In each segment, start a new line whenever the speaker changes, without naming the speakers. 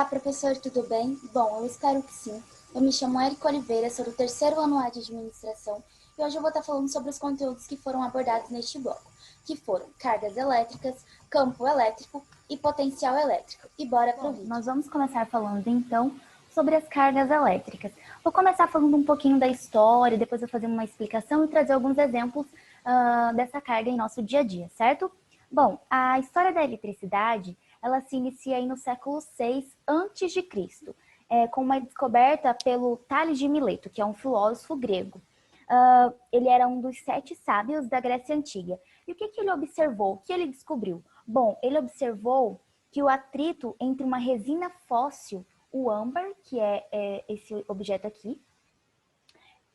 Olá, professor, tudo bem? Bom, eu espero que sim. Eu me chamo Érica Oliveira, sou do terceiro ano A de Administração e hoje eu vou estar falando sobre os conteúdos que foram abordados neste bloco, que foram cargas elétricas, campo elétrico e potencial elétrico. E bora pro vídeo.
Nós vamos começar falando então sobre as cargas elétricas. Vou começar falando um pouquinho da história, depois eu vou fazer uma explicação e trazer alguns exemplos dessa carga em nosso dia a dia, certo? Bom, a história da eletricidade, ela se inicia aí no século VI a.C., com uma descoberta pelo Tales de Mileto, que é um filósofo grego. Ele era um dos 7 sábios da Grécia Antiga. E o que ele observou? O que ele descobriu? Bom, ele observou que o atrito entre uma resina fóssil, o âmbar, que é esse objeto aqui,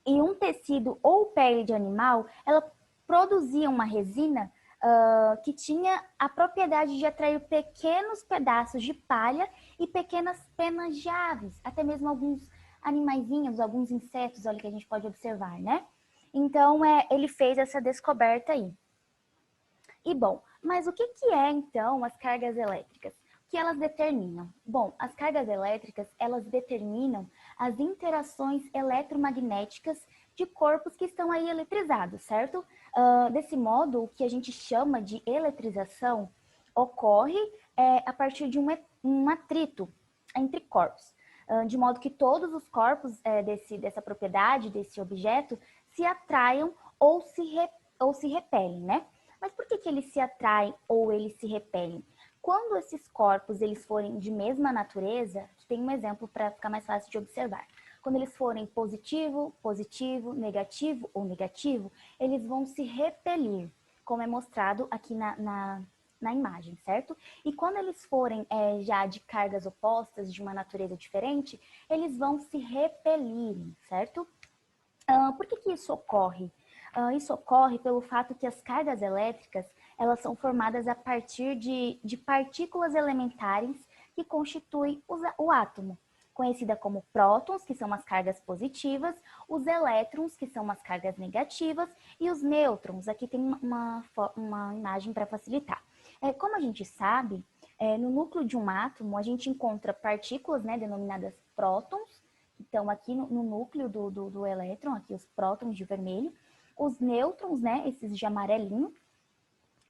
e um tecido ou pele de animal, ela produzia uma resina que tinha a propriedade de atrair pequenos pedaços de palha e pequenas penas de aves, até mesmo alguns animaizinhos, alguns insetos, olha que a gente pode observar, né? Então, ele fez essa descoberta aí. E bom, mas o que é então as cargas elétricas? O que elas determinam? Bom, as cargas elétricas, elas determinam as interações eletromagnéticas de corpos que estão aí eletrizados, certo? Desse modo, o que a gente chama de eletrização ocorre a partir de um atrito entre corpos, de modo que todos os corpos dessa propriedade, desse objeto, se atraiam ou se repelem, né? Mas por que eles se atraem ou eles se repelem? Quando esses corpos eles forem de mesma natureza, tem um exemplo para ficar mais fácil de observar. Quando eles forem positivo, positivo, negativo ou negativo, eles vão se repelir, como é mostrado aqui na imagem, certo? E quando eles forem já de cargas opostas, de uma natureza diferente, eles vão se repelirem, certo? Por que isso ocorre? Isso ocorre pelo fato que as cargas elétricas elas são formadas a partir de partículas elementares que constituem o átomo, conhecida como prótons, que são as cargas positivas, os elétrons, que são as cargas negativas, e os nêutrons. Aqui tem uma imagem para facilitar. Como a gente sabe, no núcleo de um átomo, a gente encontra partículas, né, denominadas prótons, então aqui no núcleo do elétron, aqui os prótons de vermelho, os nêutrons, né, esses de amarelinho,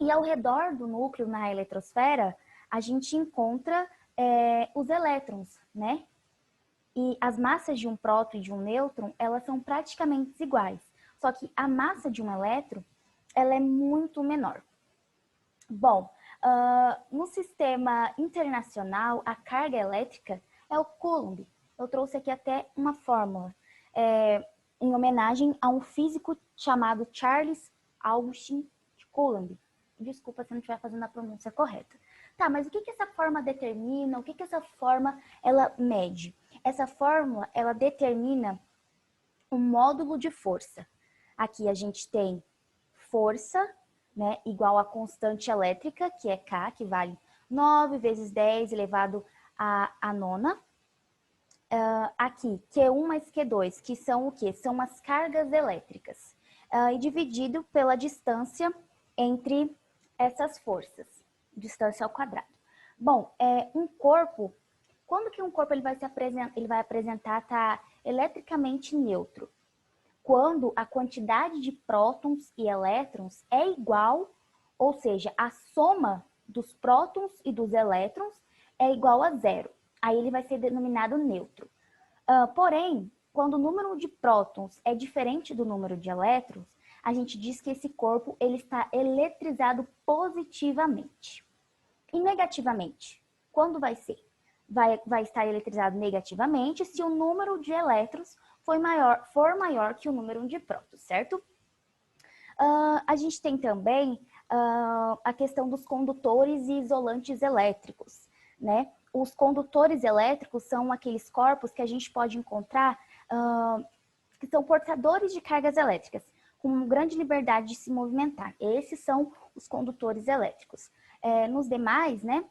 e ao redor do núcleo, na eletrosfera, a gente encontra os elétrons, né? E as massas de um próton e de um nêutron, elas são praticamente iguais. Só que a massa de um elétron, ela é muito menor. Bom, no sistema internacional, a carga elétrica é o Coulomb. Eu trouxe aqui até uma fórmula, em homenagem a um físico chamado Charles Augustin Coulomb. Desculpa se eu não estiver fazendo a pronúncia correta. Tá, mas o que essa forma determina? O que essa forma ela mede? Essa fórmula, ela determina o módulo de força. Aqui a gente tem força, né, igual a constante elétrica, que é K, que vale 9 vezes 10 elevado à nona. Aqui, Q1 mais Q2, que são o quê? São as cargas elétricas. E dividido pela distância entre essas forças, distância ao quadrado. Bom, um corpo, quando que um corpo ele vai apresentar tá eletricamente neutro? Quando a quantidade de prótons e elétrons é igual, ou seja, a soma dos prótons e dos elétrons é igual a zero. Aí ele vai ser denominado neutro. Porém, quando o número de prótons é diferente do número de elétrons, a gente diz que esse corpo ele está eletrizado positivamente. E negativamente, quando vai ser? Vai estar eletrizado negativamente se o número de elétrons for maior que o número de prótons, certo? A gente tem também a questão dos condutores e isolantes elétricos, né? Os condutores elétricos são aqueles corpos que a gente pode encontrar que são portadores de cargas elétricas, com grande liberdade de se movimentar. Esses são os condutores elétricos. Nos demais, né,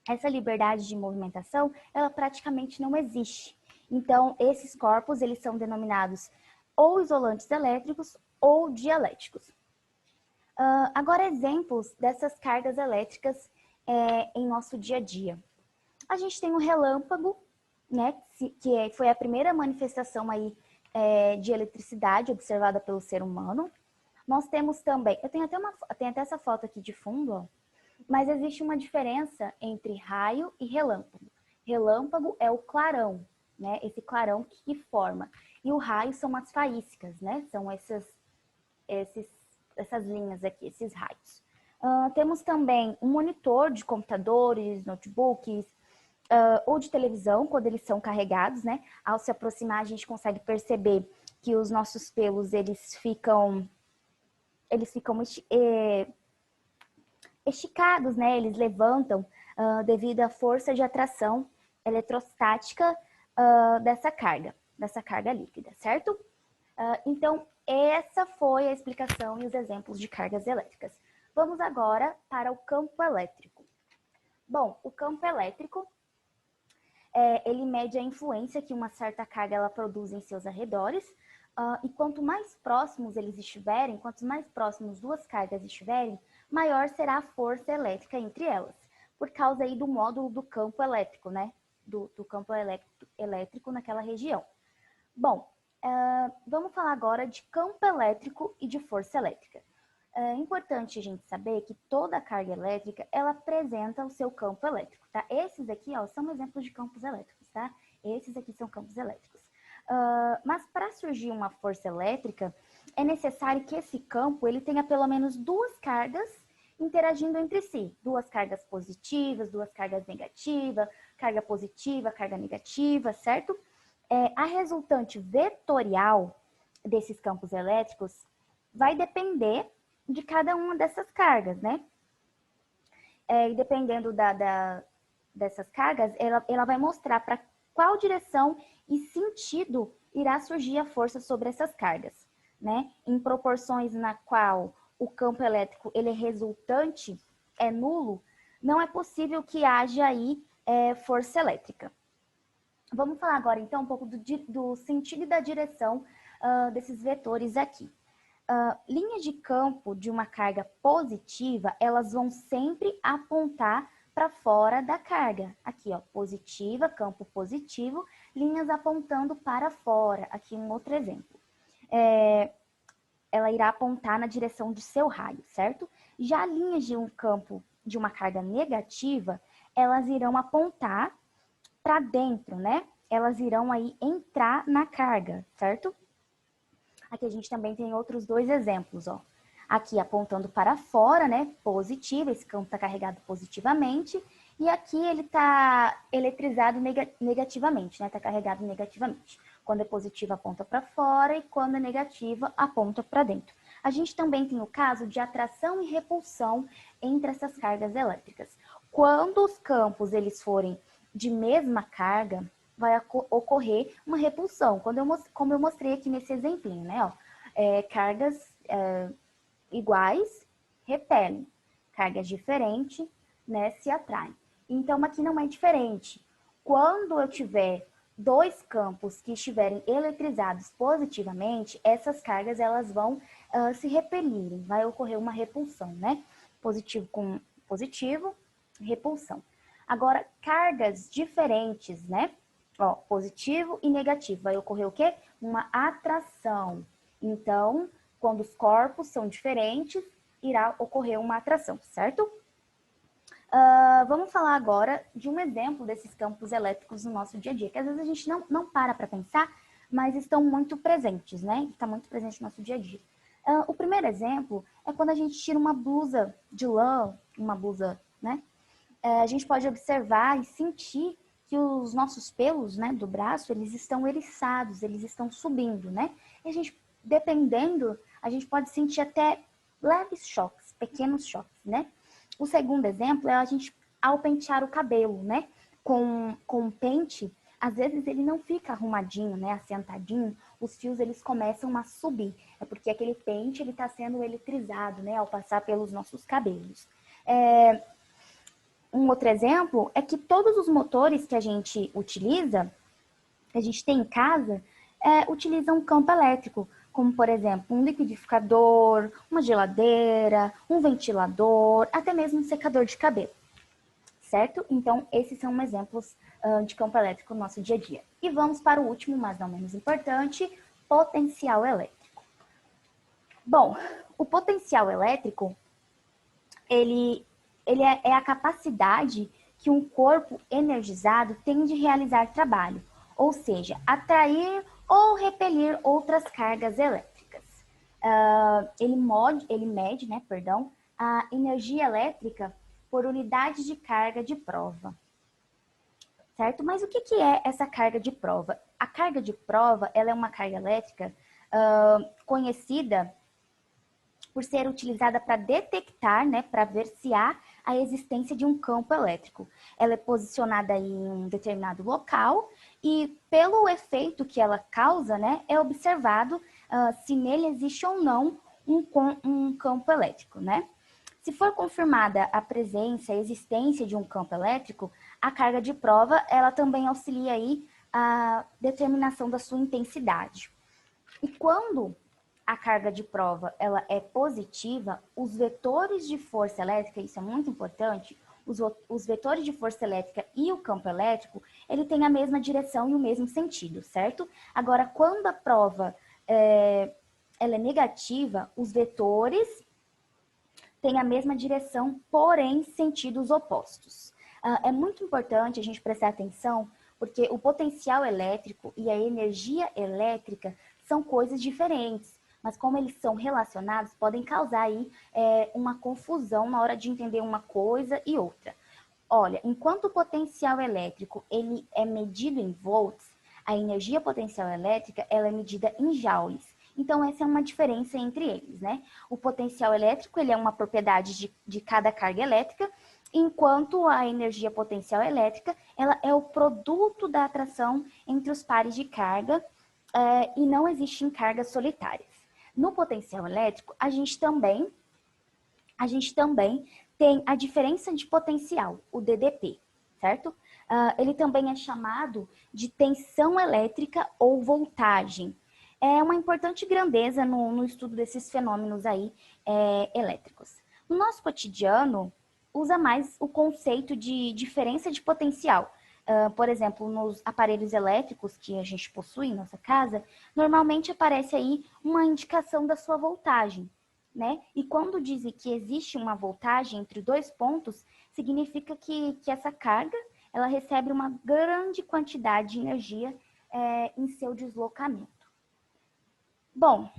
essa liberdade de movimentação, ela praticamente não existe. Então, esses corpos, eles são denominados ou isolantes elétricos ou dieléticos. Agora, exemplos dessas cargas elétricas em nosso dia a dia. A gente tem o relâmpago, né, foi a primeira manifestação aí de eletricidade observada pelo ser humano. Nós temos também, eu tenho até essa foto aqui de fundo, ó, mas existe uma diferença entre raio e relâmpago. Relâmpago é o clarão, né, esse clarão que forma. E o raio são as faíscas, né, são essas linhas aqui, esses raios. Temos também um monitor de computadores, notebooks, ou de televisão, quando eles são carregados, né? Ao se aproximar, a gente consegue perceber que os nossos pelos, eles ficam esticados, né? Eles levantam devido à força de atração eletrostática dessa carga líquida, certo? Então, essa foi a explicação e os exemplos de cargas elétricas. Vamos agora para o campo elétrico. Bom, o campo elétrico, ele mede a influência que uma certa carga ela produz em seus arredores, e quanto mais próximos eles estiverem, quanto mais próximos duas cargas estiverem, maior será a força elétrica entre elas, por causa aí do módulo do campo elétrico, né? Do campo elétrico naquela região. Bom, vamos falar agora de campo elétrico e de força elétrica. É importante a gente saber que toda carga elétrica, ela apresenta o seu campo elétrico, tá? Esses aqui, ó, são exemplos de campos elétricos, tá? Esses aqui são campos elétricos. Mas para surgir uma força elétrica, é necessário que esse campo, ele tenha pelo menos duas cargas interagindo entre si. Duas cargas positivas, duas cargas negativas, carga positiva, carga negativa, certo? A resultante vetorial desses campos elétricos vai depender de cada uma dessas cargas, né? E dependendo dessas cargas, ela vai mostrar para qual direção e sentido irá surgir a força sobre essas cargas, né? Em proporções na qual o campo elétrico ele é resultante, é nulo, não é possível que haja aí força elétrica. Vamos falar agora, então, um pouco do sentido e da direção desses vetores aqui. Linhas de campo de uma carga positiva, elas vão sempre apontar para fora da carga. Aqui, ó, positiva, campo positivo, linhas apontando para fora. Aqui um outro exemplo. Ela irá apontar na direção de seu raio, certo? Já linhas de um campo de uma carga negativa, elas irão apontar para dentro, né? Elas irão aí entrar na carga, certo? Aqui a gente também tem outros dois exemplos, ó. Aqui apontando para fora, né? Positivo, esse campo está carregado positivamente. E aqui ele está eletrizado negativamente, né? Está carregado negativamente. Quando é positivo, aponta para fora, e quando é negativa, aponta para dentro. A gente também tem o caso de atração e repulsão entre essas cargas elétricas. Quando os campos eles forem de mesma carga, vai ocorrer uma repulsão, como eu mostrei aqui nesse exemplinho, né? Ó, cargas iguais repelem, cargas diferentes, né, se atraem. Então, aqui não é diferente. Quando eu tiver dois campos que estiverem eletrizados positivamente, essas cargas elas vão se repelirem, vai ocorrer uma repulsão, né? Positivo com positivo, repulsão. Agora, cargas diferentes, né? Ó, positivo e negativo, vai ocorrer o quê? Uma atração. Então, quando os corpos são diferentes, irá ocorrer uma atração, certo? Vamos falar agora de um exemplo desses campos elétricos no nosso dia a dia, que às vezes a gente não para pensar, mas estão muito presentes, né? Está muito presente no nosso dia a dia. O primeiro exemplo é quando a gente tira uma blusa de lã, uma blusa, né? A gente pode observar e sentir que os nossos pelos, né, do braço, eles estão eriçados, eles estão subindo, né? E a gente, dependendo, a gente pode sentir até leves choques, pequenos choques, né? O segundo exemplo é a gente, ao pentear o cabelo, né? Com o pente, às vezes ele não fica arrumadinho, né? Assentadinho, os fios eles começam a subir. É porque aquele pente ele está sendo eletrizado, né? Ao passar pelos nossos cabelos. Um outro exemplo é que todos os motores que a gente utiliza, que a gente tem em casa, utilizam um campo elétrico, como, por exemplo, um liquidificador, uma geladeira, um ventilador, até mesmo um secador de cabelo, certo? Então, esses são exemplos de campo elétrico no nosso dia a dia. E vamos para o último, mas não menos importante, potencial elétrico. Bom, o potencial elétrico, ele é a capacidade que um corpo energizado tem de realizar trabalho, ou seja, atrair ou repelir outras cargas elétricas. Ele mede, a energia elétrica por unidade de carga de prova, certo? Mas o que é essa carga de prova? A carga de prova, ela é uma carga elétrica conhecida por ser utilizada para detectar, para ver se há a existência de um campo elétrico. Ela é posicionada em um determinado local e, pelo efeito que ela causa, é observado se nele existe ou não um campo elétrico, Se for confirmada a presença, a existência de um campo elétrico, a carga de prova, ela também auxilia aí a determinação da sua intensidade. E quando a carga de prova ela é positiva, os vetores de força elétrica, isso é muito importante, os vetores de força elétrica e o campo elétrico, ele tem a mesma direção e o mesmo sentido, certo? Agora, quando a prova ela é negativa, os vetores têm a mesma direção, porém sentidos opostos. É muito importante a gente prestar atenção, porque o potencial elétrico e a energia elétrica são coisas diferentes, mas como eles são relacionados, podem causar aí uma confusão na hora de entender uma coisa e outra. Olha, enquanto o potencial elétrico ele é medido em volts, a energia potencial elétrica ela é medida em joules. Então, essa é uma diferença entre eles, O potencial elétrico ele é uma propriedade de cada carga elétrica, enquanto a energia potencial elétrica ela é o produto da atração entre os pares de carga e não existem cargas solitárias. No potencial elétrico, a gente também tem a diferença de potencial, o DDP, certo? Ele também é chamado de tensão elétrica ou voltagem. É uma importante grandeza no estudo desses fenômenos aí elétricos. No nosso cotidiano, usa mais o conceito de diferença de potencial. Por exemplo, nos aparelhos elétricos que a gente possui em nossa casa, normalmente aparece aí uma indicação da sua voltagem, E quando dizem que existe uma voltagem entre dois pontos, significa que essa carga, ela recebe uma grande quantidade de energia em seu deslocamento. Bom,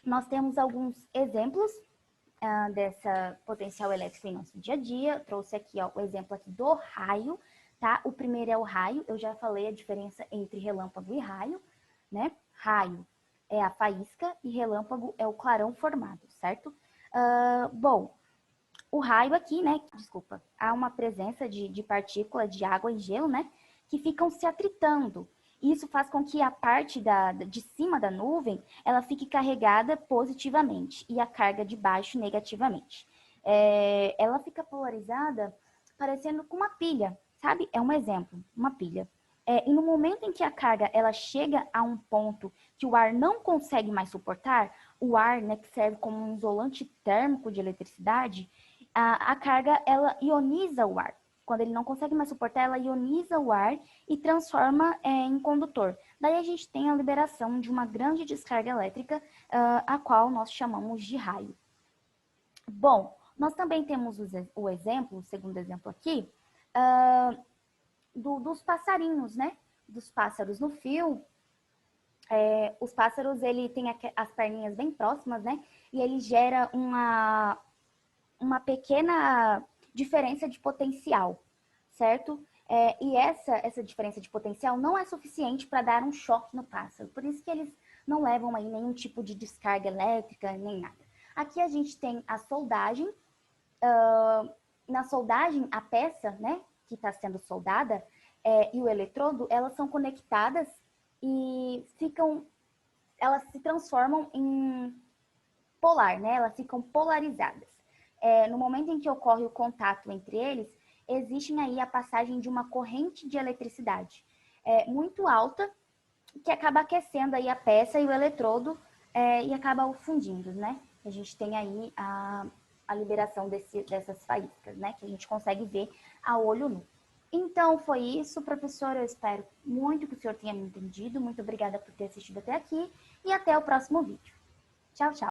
nós temos alguns exemplos dessa potencial elétrica em nosso dia a dia. Eu trouxe aqui o exemplo aqui do raio, tá? O primeiro é o raio, eu já falei a diferença entre relâmpago e raio, Raio é a faísca e relâmpago é o clarão formado, certo? Bom, o raio aqui, há uma presença de partícula de água e gelo, que ficam se atritando. Isso faz com que a parte de cima da nuvem, ela fique carregada positivamente e a carga de baixo negativamente. Ela fica polarizada parecendo com uma pilha, sabe? É um exemplo, uma pilha. E no momento em que a carga ela chega a um ponto que o ar não consegue mais suportar, o ar, que serve como um isolante térmico de eletricidade, a carga ela ioniza o ar. Quando ele não consegue mais suportar, ela ioniza o ar e transforma em condutor. Daí a gente tem a liberação de uma grande descarga elétrica, a qual nós chamamos de raio. Bom, nós também temos o exemplo, o segundo exemplo aqui, dos passarinhos, Dos pássaros no fio. Os pássaros, ele tem as perninhas bem próximas, E ele gera uma pequena diferença de potencial, certo? E essa diferença de potencial não é suficiente para dar um choque no pássaro. Por isso que eles não levam aí nenhum tipo de descarga elétrica, nem nada. Aqui a gente tem a soldagem. Na soldagem, a peça, que está sendo soldada e o eletrodo, elas são conectadas e elas se transformam em polar, Elas ficam polarizadas. No momento em que ocorre o contato entre eles, existe aí a passagem de uma corrente de eletricidade muito alta, que acaba aquecendo aí a peça e o eletrodo e acaba o fundindo, A gente tem aí a liberação dessas faíscas, né? Que a gente consegue ver a olho nu. Então, foi isso, professor. Eu espero muito que o senhor tenha me entendido. Muito obrigada por ter assistido até aqui e até o próximo vídeo. Tchau, tchau.